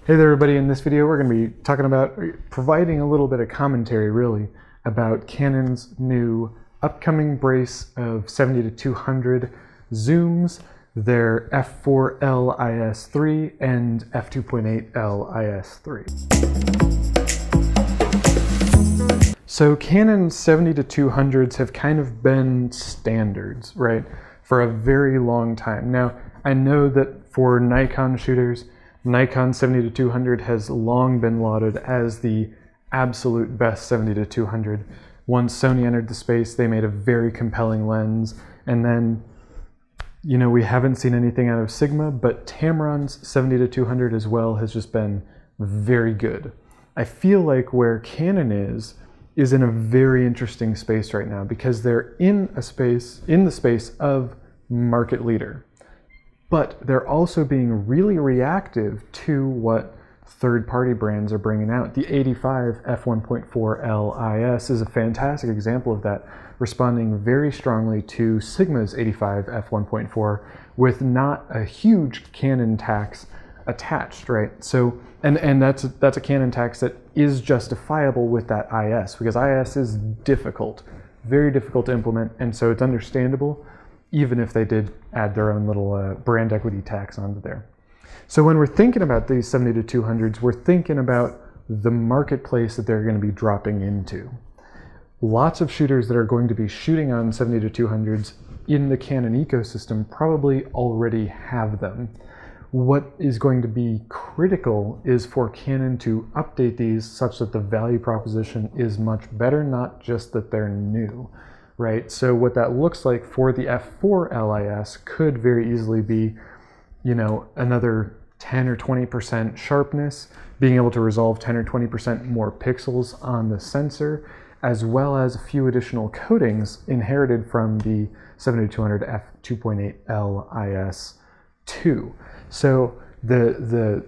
Hey there everybody, in this video we're going to be talking about providing a little bit of commentary really about Canon's new upcoming brace of 70-200 zooms, their f4L IS3 and f2.8L IS3. So Canon's 70-200s have kind of been standards, right, for a very long time. Now I know that for Nikon shooters, Nikon 70-200 has long been lauded as the absolute best 70-200. Once Sony entered the space, they made a very compelling lens, and then, you know, we haven't seen anything out of Sigma, but Tamron's 70-200 as well has just been very good. I feel like where Canon is in a very interesting space right now because they're in the space of market leader. But they're also being really reactive to what third-party brands are bringing out. The 85 f1.4L IS is a fantastic example of that, responding very strongly to Sigma's 85 f1.4 with not a huge Canon tax attached, right? So, and that's a Canon tax that is justifiable with that IS, because IS is difficult, very difficult to implement, and so it's understandable even if they did add their own little brand equity tax onto there. So when we're thinking about these 70-200s, we're thinking about the marketplace that they're going to be dropping into. Lots of shooters that are going to be shooting on 70-200s in the Canon ecosystem probably already have them. What is going to be critical is for Canon to update these such that the value proposition is much better, not just that they're new. Right, so what that looks like for the f4L IS could very easily be, you know, another 10 or 20% sharpness, being able to resolve 10 or 20% more pixels on the sensor, as well as a few additional coatings inherited from the 70-200 f2.8L IS2. So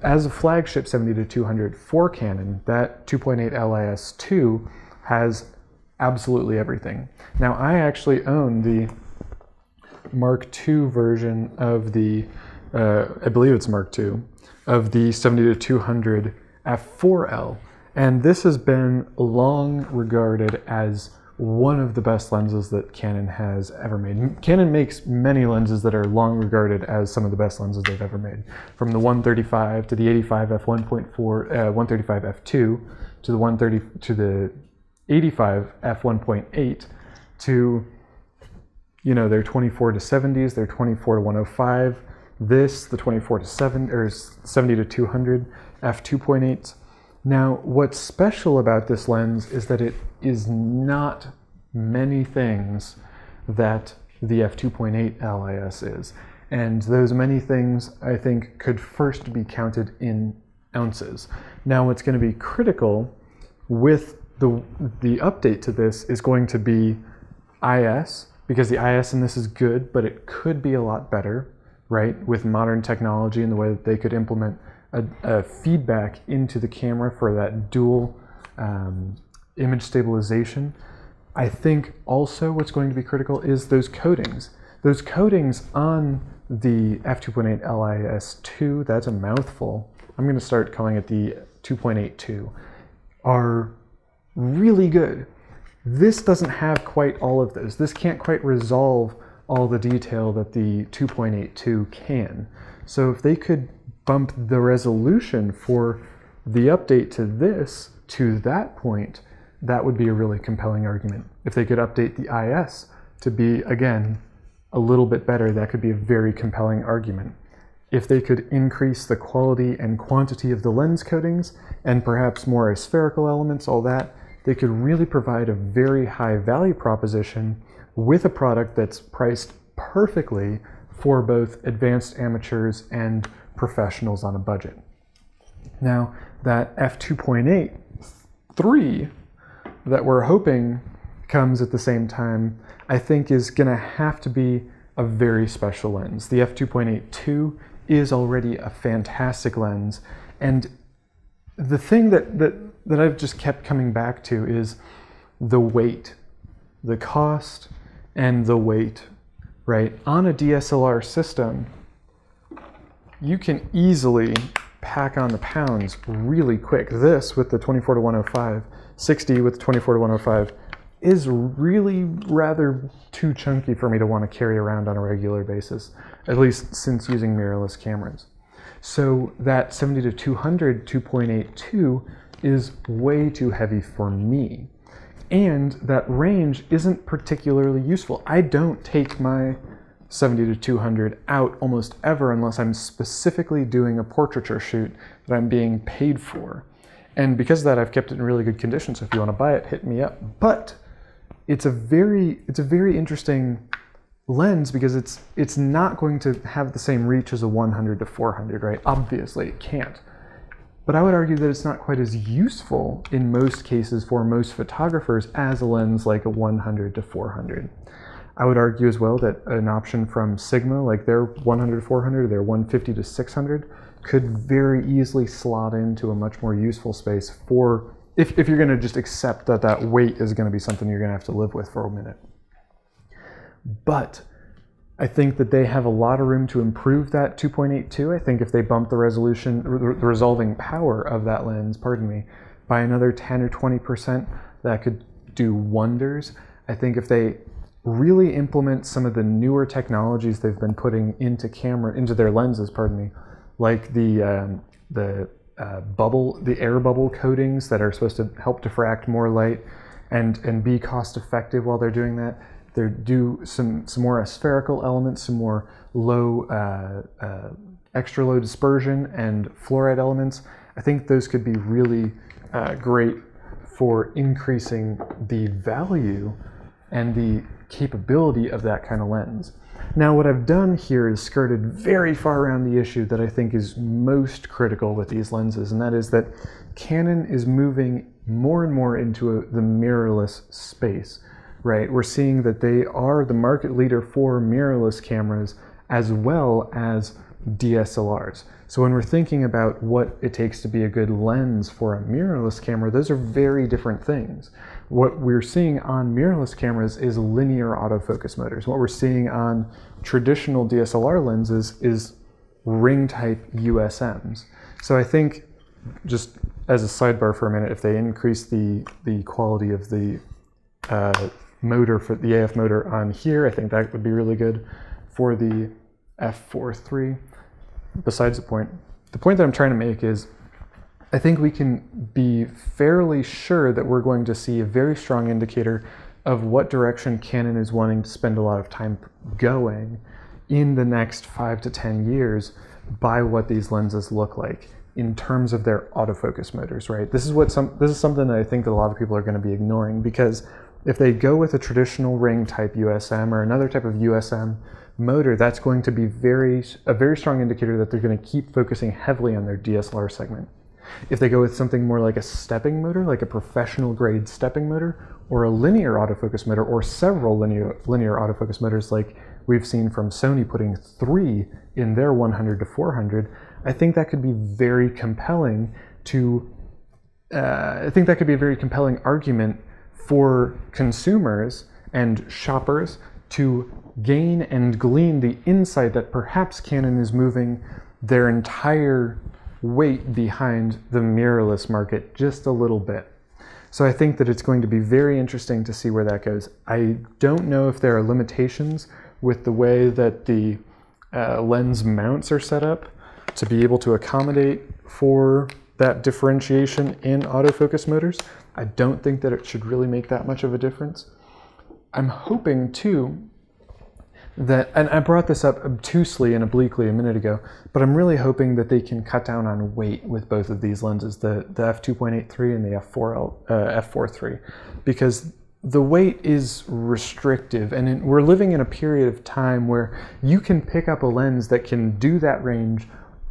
as a flagship 70-200 for Canon, that 2.8L IS2 has absolutely everything. Now I actually own the Mark II version of the, I believe it's Mark II, of the 70-200 f4L, and this has been long regarded as one of the best lenses that Canon has ever made. Canon makes many lenses that are long regarded as some of the best lenses they've ever made, from the 135 to the 85 f1.4, 135 f2 to the 130 to the 85 f1.8 to, you know, their 24-70s, their 24-105, this, the 24-7 or 70-200 f2.8. Now, what's special about this lens is that it is not many things that the f2.8L IS is. And those many things, I think, could first be counted in ounces. Now, what's going to be critical with the update to this is going to be IS, because the IS in this is good, but it could be a lot better, right? With modern technology and the way that they could implement a feedback into the camera for that dual image stabilization. I think also what's going to be critical is those coatings. Those coatings on the f2.8L IS2, that's a mouthful. I'm going to start calling it the 2.82, are really good. This doesn't have quite all of those. This can't quite resolve all the detail that the 2.82 can. So if they could bump the resolution for the update to this to that point, that would be a really compelling argument. If they could update the IS to be, again, a little bit better, that could be a very compelling argument. If they could increase the quality and quantity of the lens coatings and perhaps more spherical elements, all that, they could really provide a very high value proposition with a product that's priced perfectly for both advanced amateurs and professionals on a budget. Now, that f2.8-3 that we're hoping comes at the same time, I think is going to have to be a very special lens. The f2.8-2 is already a fantastic lens, and the thing that I've just kept coming back to is the weight, the cost and the weight, right? On a DSLR system, you can easily pack on the pounds really quick. This with the 24 to 105, 60 with the 24 to 105 is really rather too chunky for me to want to carry around on a regular basis, at least since using mirrorless cameras. So that 70 to 200 2.82 is way too heavy for me. And that range isn't particularly useful. I don't take my 70 to 200 out almost ever unless I'm specifically doing a portraiture shoot that I'm being paid for. And because of that, I've kept it in really good condition, so if you want to buy it, hit me up. But it's a very interesting lens because it's not going to have the same reach as a 100 to 400, right? Obviously, it can't. But I would argue that it's not quite as useful in most cases for most photographers as a lens like a 100 to 400. I would argue as well that an option from Sigma, like their 100 to 400, their 150 to 600, could very easily slot into a much more useful space for, if you're going to just accept that that weight is going to be something you're going to have to live with for a minute. But I think that they have a lot of room to improve that 2.82. I think if they bump the resolution, the resolving power of that lens, pardon me, by another 10 or 20%, that could do wonders. I think if they really implement some of the newer technologies they've been putting into their lenses, pardon me, like the air bubble coatings that are supposed to help diffract more light and be cost effective while they're doing that. They do some more spherical elements, some more extra low dispersion and fluoride elements. I think those could be really great for increasing the value and the capability of that kind of lens. Now, what I've done here is skirted very far around the issue that I think is most critical with these lenses, and that is that Canon is moving more and more into the mirrorless space. Right, we're seeing that they are the market leader for mirrorless cameras as well as DSLRs. So when we're thinking about what it takes to be a good lens for a mirrorless camera, those are very different things. What we're seeing on mirrorless cameras is linear autofocus motors. What we're seeing on traditional DSLR lenses is ring type USMs. So I think, just as a sidebar for a minute, if they increase the quality of the motor for the AF motor on here, I think that would be really good for the f4.3. Besides the point that I'm trying to make is I think we can be fairly sure that we're going to see a very strong indicator of what direction Canon is wanting to spend a lot of time going in the next 5 to 10 years by what these lenses look like in terms of their autofocus motors, right? This is something that I think that a lot of people are going to be ignoring, because if they go with a traditional ring type USM or another type of USM motor, that's going to be a very strong indicator that they're going to keep focusing heavily on their DSLR segment. If they go with something more like a stepping motor, like a professional grade stepping motor, or a linear autofocus motor, or several linear autofocus motors like we've seen from Sony putting 3 in their 100 to 400, I think that could be very compelling argument for consumers and shoppers to gain and glean the insight that perhaps Canon is moving their entire weight behind the mirrorless market just a little bit. So I think that it's going to be very interesting to see where that goes. I don't know if there are limitations with the way that the lens mounts are set up to be able to accommodate for that differentiation in autofocus motors. I don't think that it should really make that much of a difference. I'm hoping too that, and I brought this up obtusely and obliquely a minute ago, but I'm really hoping that they can cut down on weight with both of these lenses, the f2.83 and the f4.3, because the weight is restrictive, and we're living in a period of time where you can pick up a lens that can do that range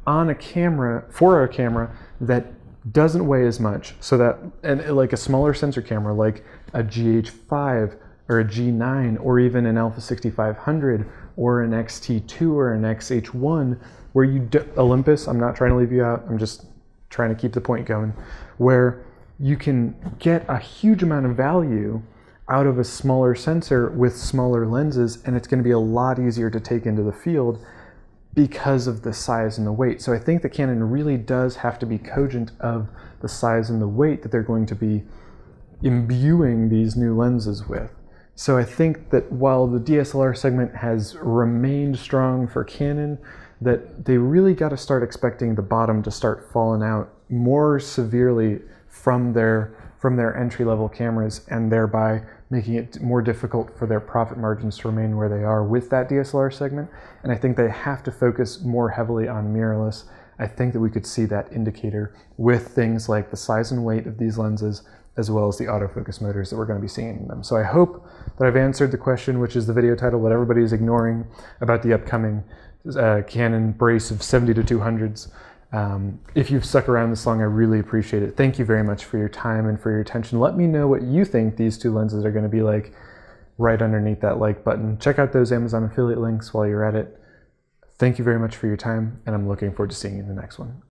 on a camera, for a camera that doesn't weigh as much, so that, and like a smaller sensor camera like a GH5 or a G9 or even an Alpha 6500 or an XT2 or an XH1, where Olympus, I'm not trying to leave you out, I'm just trying to keep the point going, where you can get a huge amount of value out of a smaller sensor with smaller lenses, and it's going to be a lot easier to take into the field. because of the size and the weight. So I think the Canon really does have to be cogent of the size and the weight that they're going to be imbuing these new lenses with. So I think that while the DSLR segment has remained strong for Canon, that they really got to start expecting the bottom to start falling out more severely from their entry-level cameras, and thereby making it more difficult for their profit margins to remain where they are with that DSLR segment. And I think they have to focus more heavily on mirrorless. I think that we could see that indicator with things like the size and weight of these lenses, as well as the autofocus motors that we're going to be seeing in them. So I hope that I've answered the question, which is the video title, what everybody is ignoring about the upcoming Canon brace of 70-200s. If you've stuck around this long, I really appreciate it. Thank you very much for your time and for your attention. Let me know what you think these two lenses are going to be like right underneath that like button. Check out those Amazon affiliate links while you're at it. Thank you very much for your time, and I'm looking forward to seeing you in the next one.